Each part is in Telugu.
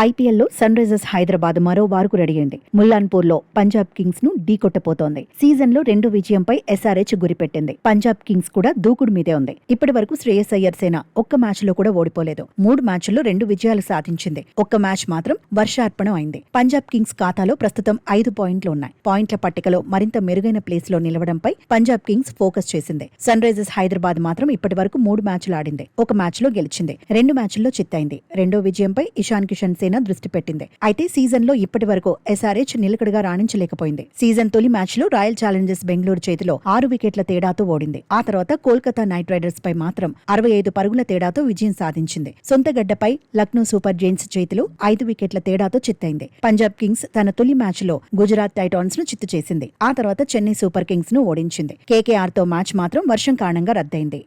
ఐపీఎల్లో సన్ రైజర్స్ హైదరాబాద్ మరో వారుకు రెడీ అయింది. ముల్లాన్పూర్ లో పంజాబ్ కింగ్స్ ను ఢీకొట్టబోతోంది. సీజన్ లో 2 విజయంపై ఎస్ఆర్హెచ్ గురిపెట్టింది. పంజాబ్ కింగ్స్ కూడా దూకుడు మీదే ఉంది. ఇప్పటి వరకు శ్రేయస్ అయ్యర్ సేన ఒక్క మ్యాచ్ లో కూడా ఓడిపోలేదు. 3 మ్యాచ్ల్లో 2 విజయాలు సాధించింది. ఒక్క మ్యాచ్ మాత్రం వర్షార్పణం అయింది. పంజాబ్ కింగ్స్ ఖాతాలో ప్రస్తుతం 5 పాయింట్లు ఉన్నాయి. పాయింట్ల పట్టికలో మరింత మెరుగైన ప్లేస్ లో నిలవడంపై పంజాబ్ కింగ్స్ ఫోకస్ చేసింది. సన్ రైజర్స్ హైదరాబాద్ మాత్రం ఇప్పటి వరకు 3 మ్యాచ్లు ఆడింది. ఒక మ్యాచ్ లో గెలిచింది. 2 మ్యాచ్ల్లో చిత్తైంది. రెండో విజయంపై ఇషాన్ కిషన్ సేన దృష్టి పెట్టింది. అయితే సీజన్ లో ఇప్పటి వరకు ఎస్ఆర్హెచ్ నిలకడగా రాణించలేకపోయింది. సీజన్ తొలి మ్యాచ్ లో రాయల్ ఛాలెంజర్స్ బెంగళూరు చేతిలో 6 వికెట్ల తేడాతో ఓడింది. ఆ తర్వాత కోల్కతా నైట్ రైడర్స్ పై మాత్రం 65 పరుగుల తేడాతో విజయం సాధించింది. సొంత గడ్డపై లక్నో సూపర్ జైంట్స్ చేతిలో 5 వికెట్ల తేడాతో చిత్తైంది. పంజాబ్ కింగ్స్ తన తొలి మ్యాచ్ లో గుజరాత్ టైటాన్స్ ను చిత్తు చేసింది. ఆ తర్వాత చెన్నై సూపర్ కింగ్స్ ను ఓడించింది. కేకేఆర్ తో మ్యాచ్ మాత్రం వర్షం కారణంగా రద్దయింది.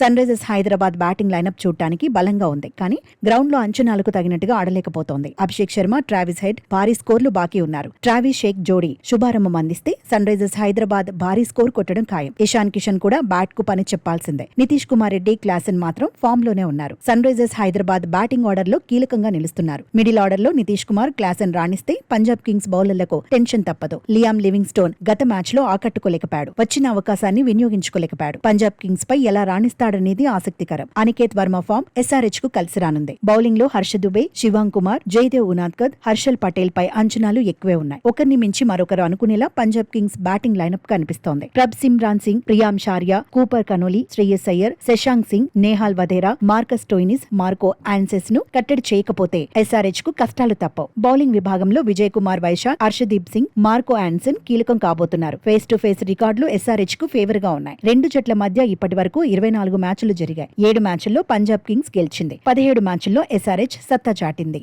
Sunrisers Hyderabad batting lineup చూడటానికి బలంగా ఉంది. కానీ గ్రౌండ్ లో అంచనాలకు తగినట్టుగా ఆడలేకపోతోంది. అభిషేక్ శర్మ, ట్రావిస్ హెడ్ భారీ స్కోర్లు బాకీ ఉన్నారు. ట్రావిస్ షేక్ జోడీ శుభారంభం అందిస్తే సన్ రైజర్స్ హైదరాబాద్ భారీ స్కోర్ కొట్టడం ఖాయం. ఇషాన్ కిషన్ కూడా బ్యాట్ కు పని చెప్పాల్సిందే. నితీష్ కుమార్ రెడ్డి, క్లాసెన్ మాత్రం ఫామ్ లోనే ఉన్నారు. Sunrisers Hyderabad batting order లో కీలకంగా నిలుస్తున్నారు. మిడిల్ ఆర్డర్ లో నితీష్ కుమార్, క్లాసెన్ రాణిస్తే పంజాబ్ కింగ్స్ బౌలర్లకు టెన్షన్ తప్పదు. లియామ్ లివింగ్ స్టోన్ గత మ్యాచ్ లో ఆకట్టుకోలేకపోయాడు. వచ్చిన అవకాశాన్ని వినియోగించుకోలేకపోయాడు. పంజాబ్ కింగ్స్ పై ఎలా రాణిస్తాడనేది ఆసక్తికరం. అనికేత్ వర్మ ఫామ్ ఎస్ఆర్హెచ్ కు కలిసి రానుంది. బౌలింగ్ లో హర్ష దుబే, శివాంగ్ కుమార్, జయదేవ్ ఉనాద్కర్, హర్షల్ పటేల్ పై అంచనాలు ఎక్కువే ఉన్నాయి. ఒకరిని మించి మరొకరు అనుకునేలా పంజాబ్ కింగ్స్ బ్యాటింగ్ లైనప్ కనిపిస్తోంది. Prabhsimran Singh, Priyansh Arya, Cooper Connolly, Shreyas Iyer, Shashank Singh, Nehal Wadhera, Marcus Stoinis, Marco Jansen ను కట్టడి చేయకపోతే ఎస్ఆర్హెచ్ కు కష్టాలు తప్పవు. బౌలింగ్ విభాగంలో విజయ్ కుమార్ వైశాఖ్, హర్షదీప్ సింగ్, మార్కో ఆన్సన్ కీలకం కాబోతున్నారు. ఫేస్ టు ఫేస్ రికార్డులు ఎస్ఆర్హెచ్ కు ఫేవర్ గా ఉన్నాయి. 2 జట్ల మధ్య ఇప్పటి వరకు 24 మ్యాచ్లు జరిగాయి. 7 మ్యాచ్ల్లో పంజాబ్ కింగ్స్ గెలిచింది. 17 మ్యాచ్ల్లో ఎస్ఆర్హెచ్ సత్తా చాటింది.